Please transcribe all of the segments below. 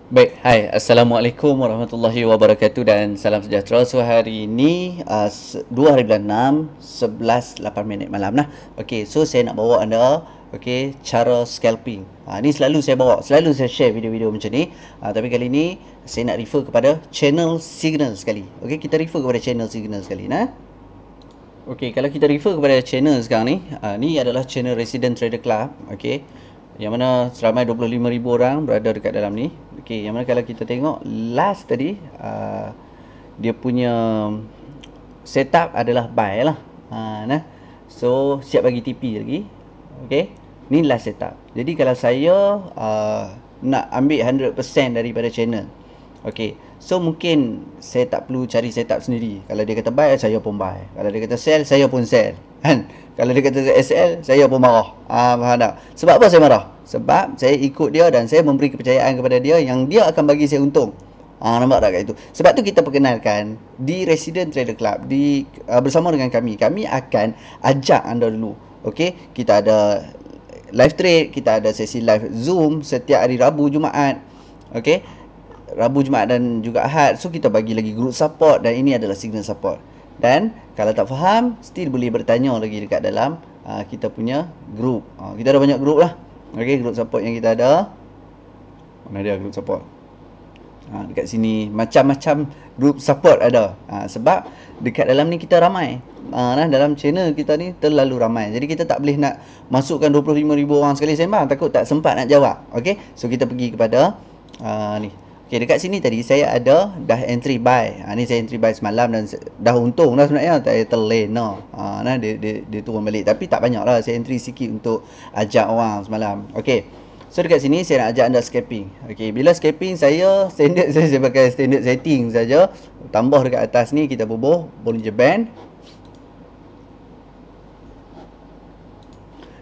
Baik, hai. Assalamualaikum warahmatullahi wabarakatuh dan salam sejahtera. So, hari ini 2 hari bulan 6, 11:08 malam lah. Okey, so saya nak bawa anda cara scalping. Ni selalu saya bawa, selalu saya share video-video macam ni. Tapi kali ni saya nak refer kepada channel Signal sekali. Okey, kita refer kepada channel Signal sekali nah. Okey, kalau kita refer kepada channel sekarang ni, ni adalah channel Resident Trader Club, okey. Yang mana seramai 25,000 orang berada dekat dalam ni. Okey, yang mana kalau kita tengok last tadi, dia punya setup adalah buy lah. Nah. So, siap bagi TP lagi. Okey. Ni last setup. Jadi kalau saya nak ambil 100% daripada channel. Okey. So mungkin saya tak perlu cari setup sendiri. Kalau dia kata buy, saya pun buy. Kalau dia kata sell, saya pun sell. Kan? Kalau dia kata SL, saya pun marah. Faham tak? Sebab apa saya marah? Sebab saya ikut dia dan saya memberi kepercayaan kepada dia yang dia akan bagi saya untung. Nampak tak kat itu? Sebab tu kita perkenalkan di Resident Trader Club bersama dengan kami. Kami akan ajak anda dulu. Okey, kita ada live trade, kita ada sesi live Zoom setiap hari Rabu, Jumaat. Okey. Rabu, Jumaat dan juga Ahad. So kita bagi lagi group support dan ini adalah signal support. Dan kalau tak faham, still boleh bertanya lagi dekat dalam kita punya group. Kita ada banyak group lah. Okey, group support yang kita ada. Mana dia group support? Dekat sini macam-macam group support ada. Sebab dekat dalam ni kita ramai. Dalam channel kita ni terlalu ramai. Jadi kita tak boleh nak masukkan 25,000 orang sekali sembang. Takut tak sempat nak jawab. Okey, so kita pergi kepada ni. Okey, dekat sini tadi saya ada dah entry buy. Ni saya entry buy semalam dan dah untung dah sebenarnya. Tak terlena. Dia turun balik. Tapi tak banyak lah. Saya entry sikit untuk ajak orang semalam. Okey. So dekat sini saya nak ajak anda scalping. Okey, bila scalping saya standard saya pakai standard setting saja. Tambah dekat atas ni kita bubuh Bollinger Band.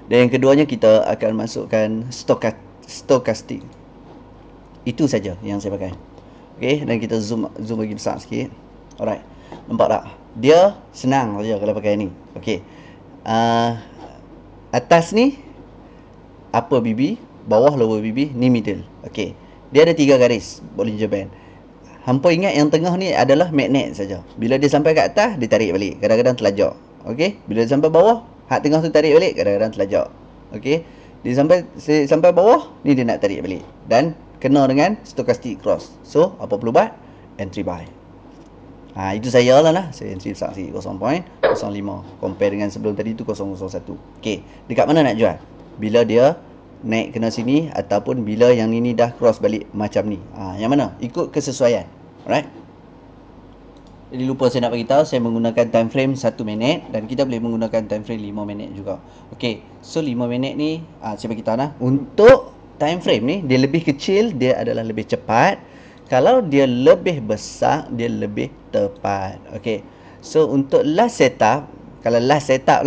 Dan yang keduanya kita akan masukkan stochastic. Itu saja yang saya pakai. Okey, dan kita zoom lagi besar sikit. Alright. Nampak tak? Dia senang saja kalau pakai ni. Okey. Atas ni upper BB, bawah lower BB, ni middle. Okey. Dia ada 3 garis Bollinger Band. Hampa ingat yang tengah ni adalah magnet saja. Bila dia sampai kat atas, dia tarik balik. Kadang-kadang terlajak. Okey. Bila dia sampai bawah, hak tengah tu tarik balik, kadang-kadang terlajak. Okey. Dia sampai bawah, ni dia nak tarik balik. Dan kena dengan stochastic cross. So, apa perlu buat? Entry buy. Itu saya lah. Saya entry besar sikit 0.05. Compare dengan sebelum tadi tu 0.01. Okey. Dekat mana nak jual? Bila dia naik kena sini ataupun bila yang ni dah cross balik macam ni. Yang mana? Ikut kesesuaian. Alright. Jadi lupa saya nak bagi tahu, saya menggunakan time frame 1 minit dan kita boleh menggunakan time frame 5 minit juga. Okey. So 5 minit ni saya bagi tahu untuk time frame ni dia lebih kecil, dia adalah lebih cepat. Kalau dia lebih besar, dia lebih tepat. Okey. So untuk last setup, kalau last setup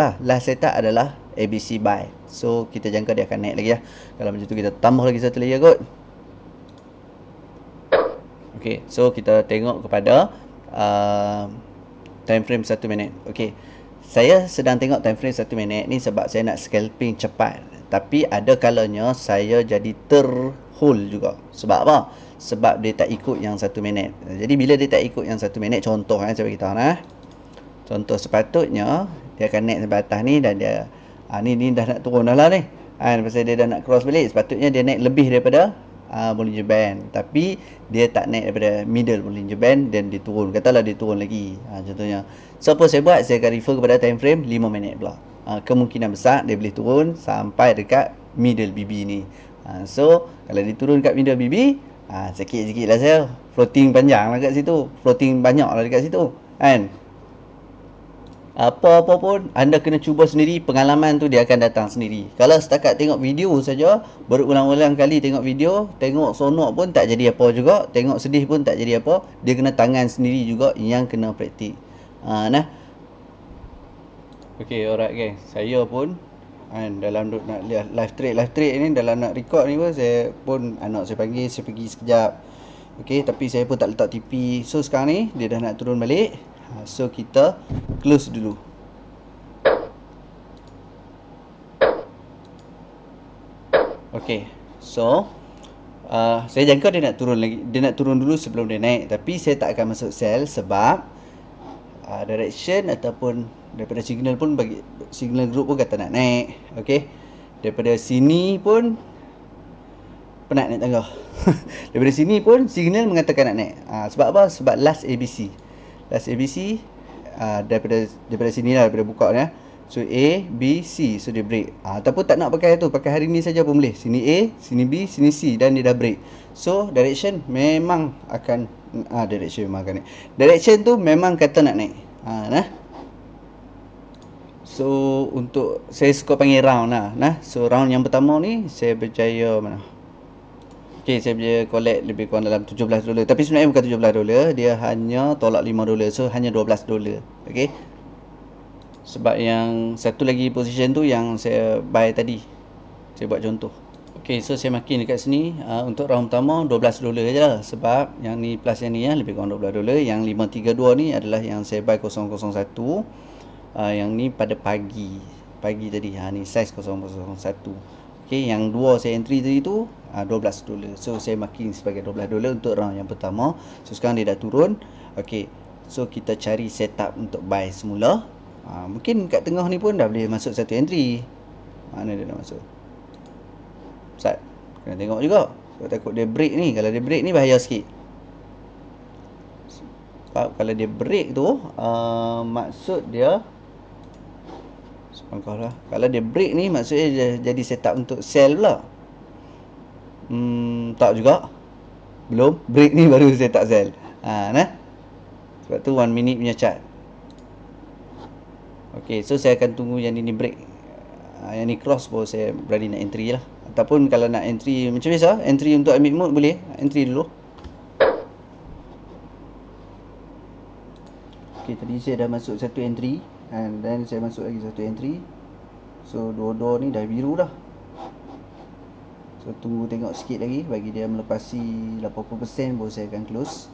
adalah ABC buy. So kita jangka dia akan naik lagi lah. Kalau macam tu kita tambah lagi satu layer kot. Okey, so kita tengok kepada time frame 1 minit. Okey. Saya sedang tengok time frame 1 minit ni sebab saya nak scalping cepat. Tapi ada kalanya saya jadi terhold juga. Sebab apa? Sebab dia tak ikut yang 1 minit. Jadi bila dia tak ikut yang 1 minit, contoh saya beritahu contoh sepatutnya dia akan naik sampai atas ni dan dia ni dah nak turun dah lah ni. Pasal dia dah nak cross balik, sepatutnya dia naik lebih daripada Bollinger Band. Tapi dia tak naik daripada middle Bollinger Band dan dia turun. Katalah dia turun lagi. Contohnya. So apa saya buat? Saya akan refer kepada time frame 5 minit pula. Kemungkinan besar dia boleh turun sampai dekat middle BB ni. So kalau dia turun dekat middle BB, sikit-sikit lah saya floating panjang lah kat situ. Floating banyak lah dekat situ. Kan? Apa-apa pun anda kena cuba sendiri, pengalaman tu dia akan datang sendiri. Kalau setakat tengok video saja, berulang-ulang kali tengok video, tengok sonok pun tak jadi apa juga, tengok sedih pun tak jadi apa, dia kena tangan sendiri juga yang kena praktik. Okey, alright guys. Saya pun dalam nak live trade ni, dalam nak record ni pun saya pun anak saya panggil, saya pergi sekejap. Okey, tapi saya pun tak letak TP. So sekarang ni dia dah nak turun balik. So kita close dulu. Okey. So Saya jangka dia nak turun lagi. Dia nak turun dulu sebelum dia naik. Tapi saya tak akan masuk sell sebab direction ataupun daripada signal pun bagi signal group pun kata nak naik. Okey. Daripada sini pun penat naik tangga. Daripada sini pun signal mengatakan nak naik. Sebab apa? Sebab last ABC. Last ABC daripada sini lah, daripada buka ni. So A, B, C. So dia break. Ataupun tak nak pakai tu, pakai hari ni saja pun boleh. Sini A, sini B, sini C dan dia dah break. So direction memang akan direction memang akan naik. Direction tu memang kata nak naik. Nah. So untuk saya suka panggil round lah. Nah. So round yang pertama ni saya berjaya mana? Okay, saya berjaya collect lebih kurang dalam $17. Tapi sebenarnya bukan $17, dia hanya tolak $5. So hanya $12. Okay. Sebab yang satu lagi position tu yang saya buy tadi. Saya buat contoh. Okay, so saya makin dekat sini. Untuk round pertama $12 je lah. Sebab yang ni plus yang ni lebih kurang $12. Yang 532 ni adalah yang saya buy 001. Yang ni pada pagi. Pagi tadi. Ni size 001. Okay, yang dua saya entry tadi tu $12. So saya makin sebagai $12 untuk round yang pertama. So sekarang dia dah turun. Okay, so kita cari setup untuk buy semula. Mungkin kat tengah ni pun dah boleh masuk satu entry. Mana dia dah masuk? Ustaz, kena tengok juga. Sebab takut dia break ni. Kalau dia break ni bahaya sikit. Sebab kalau dia break tu maksud dia sepangkah lah. Kalau dia break ni maksudnya dia jadi setup untuk sell pula. Tak juga. Belum. Break ni baru setup sell. Nah. Sebab tu 1 minute punya chart. Okay, so saya akan tunggu yang ni break. Yang ni cross baru saya berani nak entry lah. Ataupun kalau nak entry macam biasa, entry untuk ambil mood boleh. Entry dulu. Okay, tadi saya dah masuk satu entry. And then saya masuk lagi satu entry. So dua-dua ni dah biru dah. So tunggu tengok sikit lagi. Bagi dia melepasi 80% baru saya akan close.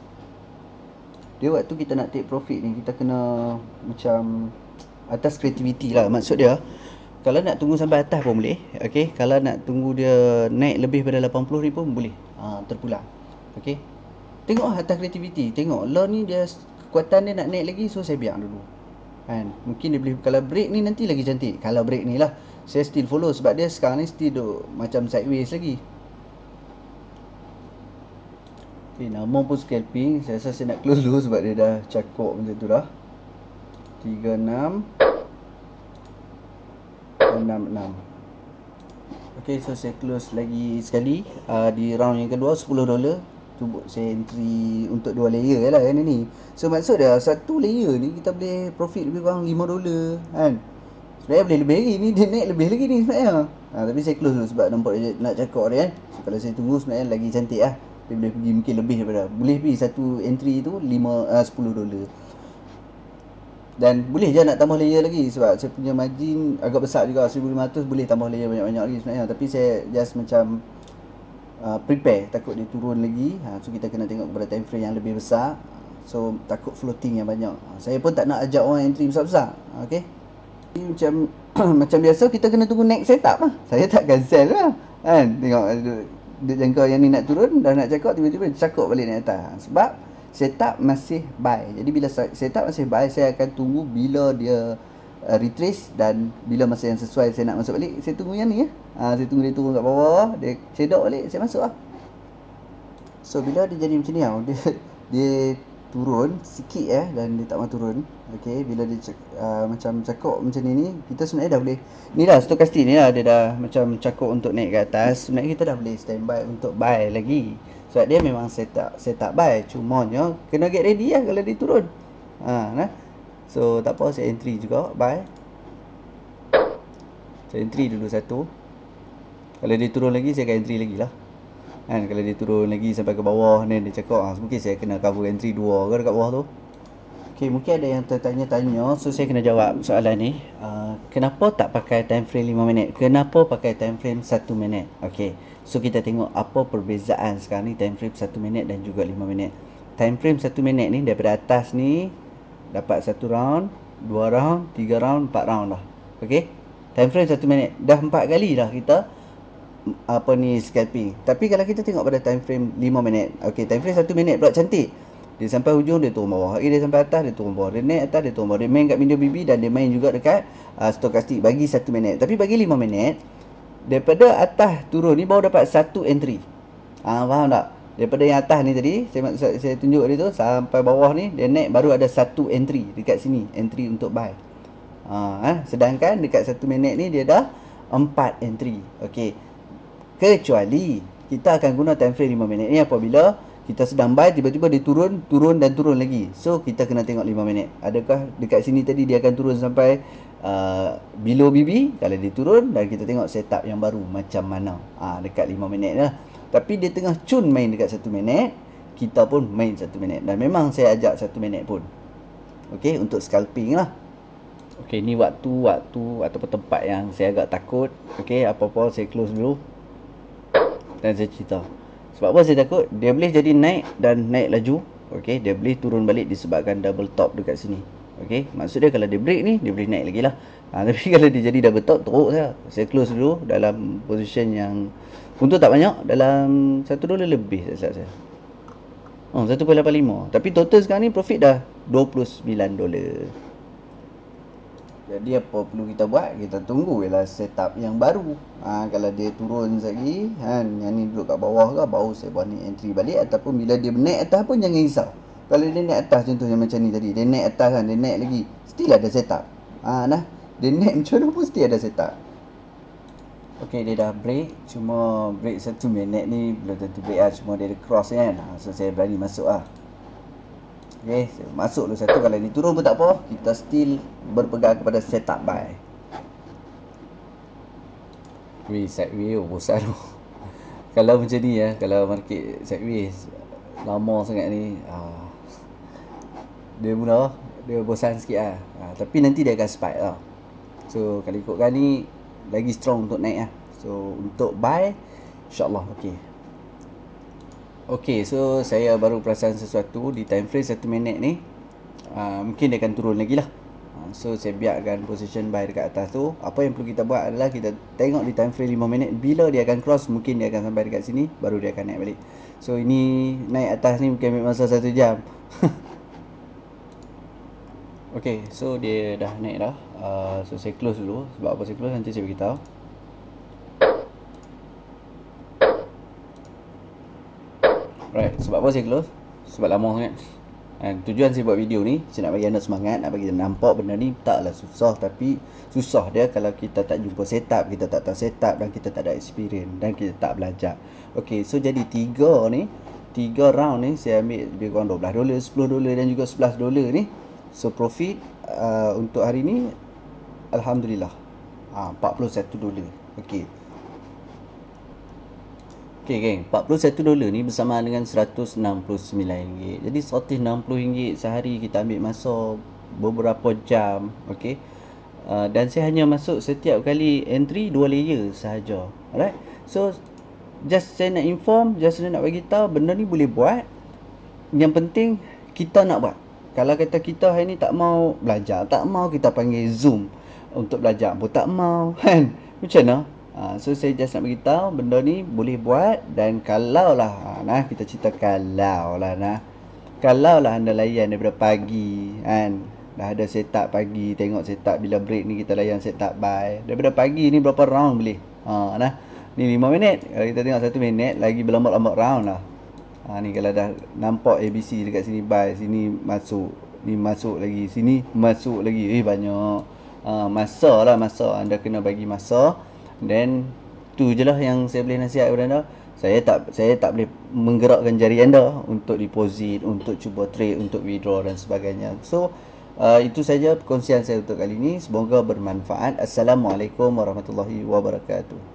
Dia waktu kita nak take profit ni, kita kena macam atas kreativiti lah. Maksud dia, kalau nak tunggu sampai atas pun boleh. Okay, kalau nak tunggu dia naik lebih pada 80 ni pun boleh. Terpulang. Okay, tengok atas kreativiti. Tengok lah ni dia kekuatan dia nak naik lagi. So saya biar dulu kan. Mungkin dia boleh, kalau break ni nanti lagi cantik. Kalau break ni lah saya still follow. Sebab dia sekarang ni still duk macam sideways lagi. Okay, nama pun scalping. Saya rasa saya nak close dulu sebab dia dah cakup macam tu dah. 36 66. Okay, so saya close lagi sekali. Di round yang kedua $10. Cuba saya entry untuk 2 layer lah kan ni. So maksud dia satu layer ni kita boleh profit lebih kurang $5 kan. Sebenarnya boleh lebih lagi ni, dia naik lebih lagi ni sebenarnya. Tapi saya close dulu sebab nampak dia nak cakap dia kan. So kalau saya tunggu sebenarnya lagi cantik lah. Dia boleh pergi mungkin lebih daripada, boleh pergi satu entry tu $10. Dan boleh je nak tambah layer lagi sebab saya punya margin agak besar juga, 1500 boleh tambah layer banyak-banyak lagi sebenarnya. Tapi saya just macam prepare, takut dia turun lagi. So kita kena tengok kepada time frame yang lebih besar. So takut floating yang banyak. Saya pun tak nak ajak orang entry besar-besar. Okay, macam macam biasa kita kena tunggu next setup lah. Saya takkan sell lah kan. Tengok dia jangka yang ni nak turun, dah nak cakap tiba-tiba cakap balik naik atas. Sebab setup masih buy. Jadi bila setup masih buy, saya akan tunggu bila dia retrace dan bila masa yang sesuai saya nak masuk balik. Saya tunggu yang ni ya. Saya tunggu dia turun kat bawah, dia cedok balik, saya masuk lah. So bila dia jadi macam ni tau, dia turun sikit dan dia tak mau turun. Okay, bila dia macam cakap macam ni, kita sebenarnya dah boleh, ni dah stokastik ni lah, dia dah macam cakap untuk naik ke atas. Sebenarnya kita dah boleh standby untuk buy lagi. Sebab dia memang setup buy. Cumanya kena get ready lah kalau dia turun. Nah. So tak apa, saya entry juga buy. Saya entry dulu satu. Kalau dia turun lagi saya akan entry lagi lah kan. Kalau dia turun lagi sampai ke bawah ni, dia cakap mungkin saya kena cover entry 2 ke dekat bawah tu. Okay, mungkin ada yang tertanya-tanya. So saya kena jawab soalan ni. Kenapa tak pakai time frame 5 minit? Kenapa pakai time frame 1 minit? Okay, so kita tengok apa perbezaan sekarang ni time frame 1 minit dan juga 5 minit. Time frame 1 minit ni daripada atas ni dapat 1 round, 2 round, 3 round, 4 round lah. Okay, time frame 1 minit dah 4 kali dah kita apa ni scalping. Tapi kalau kita tengok pada time frame 5 minit, okey, time frame 1 minit pula cantik. Dia sampai hujung, dia turun bawah. Dia sampai atas, dia turun bawah. Dia naik atas, dia turun bawah. Dia main kat medium BB dan dia main juga dekat stokastik bagi 1 minit. Tapi bagi 5 minit, daripada atas turun ni baru dapat satu entry. Faham tak? Daripada yang atas ni tadi, saya tunjuk dia tu sampai bawah ni, dia naik baru ada satu entry dekat sini, entry untuk buy. Sedangkan dekat 1 minit ni dia dah 4 entry. Okey. Kecuali kita akan guna time frame 5 minit ni apabila kita sedang buy, tiba-tiba dia turun dan turun lagi. So kita kena tengok 5 minit. Adakah dekat sini tadi dia akan turun sampai below BB? Kalau dia turun, dan kita tengok setup yang baru macam mana. Dekat 5 minit lah. Tapi dia tengah cun main dekat 1 minit, kita pun main 1 minit. Dan memang saya ajak 1 minit pun. Okey, untuk scalping lah. Okey, ni waktu ataupun tempat yang saya agak takut. Okey, apa-apa saya close dulu dan saya cerita. Sebab apa saya takut? Dia boleh jadi naik dan naik laju. Okey, dia boleh turun balik disebabkan double top dekat sini. Okey, maksud dia kalau dia break ni, dia boleh naik lagi lah. Tapi kalau dia jadi double top, teruk saya. Saya close dulu dalam position yang untung tak banyak, dalam $1 lebih saya rasa. 1.85. Tapi total sekarang ni profit dah $29. Jadi apa perlu kita buat? Kita tunggu ialah setup yang baru. Kalau dia turun lagi kan, yang ni duduk kat bawah ke, baru saya buat ni entry balik. Ataupun bila dia naik atas pun jangan risau. Kalau dia naik atas contohnya macam ni tadi, dia naik atas kan, dia naik lagi, still ada setup. Dia naik macam mana pun still ada setup. Okey, dia dah break. Cuma break 1 minit ni belum tentu break lah. Cuma dia ada cross kan. So saya berani masuk lah. Okay, masuk dulu satu. Kalau dia turun pun tak apa, kita still berpegang kepada setup buy. Sideways bosan tu. Kalau macam ni ya, kalau market sideways lama sangat ni, dia mula, dia bosan sikit lah. Tapi nanti dia akan spike lah. So kalau ikutkan ni lagi strong untuk naik lah. So untuk buy, insyaAllah okey. Okey, so saya baru perasan sesuatu di time frame 1 minit ni. Mungkin dia akan turun lagi lah. So saya biarkan position buy dekat atas tu. Apa yang perlu kita buat adalah kita tengok di time frame 5 minit. Bila dia akan cross, mungkin dia akan sampai dekat sini, baru dia akan naik balik. So ini naik atas ni mungkin ambil masa 1 jam. Okey, so dia dah naik dah. So saya close dulu. Sebab apa saya close nanti saya beritahu. Right, sebab apa saya close? Sebab lama sangat. Tujuan saya buat video ni, saya nak bagi anda semangat, nak bagi anda nampak benda ni taklah susah. Tapi susah dia kalau kita tak jumpa setup, kita tak tahu setup, dan kita tak ada experience, dan kita tak belajar. Okay, so jadi 3 round ni saya ambil lebih kurang $12, $10 dan juga $11 ni. So profit untuk hari ni Alhamdulillah $41. Okay. Okey geng, $41 ni bersamaan dengan RM169. Jadi RM160 sehari, kita ambil masa beberapa jam. Okey. Dan saya hanya masuk setiap kali entry 2 layer sahaja. Alright. So just saya nak inform, just saya nak bagi tahu benda ni boleh buat. Yang penting kita nak buat. Kalau kata kita hari ni tak mau belajar, tak mau kita panggil Zoom untuk belajar pun tak mau kan. Macam mana? So saya just nak beritahu benda ni boleh buat. Dan kalau lah kita cerita kalau lah anda layan daripada pagi kan, dah ada setup pagi, tengok setup bila break ni kita layan setup buy. Daripada pagi ni berapa round boleh? Ni 5 minit. Kalau kita tengok 1 minit lagi berlambat-lambat round lah. Ni kalau dah nampak ABC dekat sini buy, sini masuk, ni masuk lagi, sini masuk lagi. Banyak. Masa anda kena bagi masa. Dan tu je lah yang saya boleh nasihat kepada anda. Saya tak boleh menggerakkan jari anda untuk deposit, untuk cuba trade, untuk withdraw dan sebagainya. So itu saja perkongsian saya untuk kali ini. Semoga bermanfaat. Assalamualaikum warahmatullahi wabarakatuh.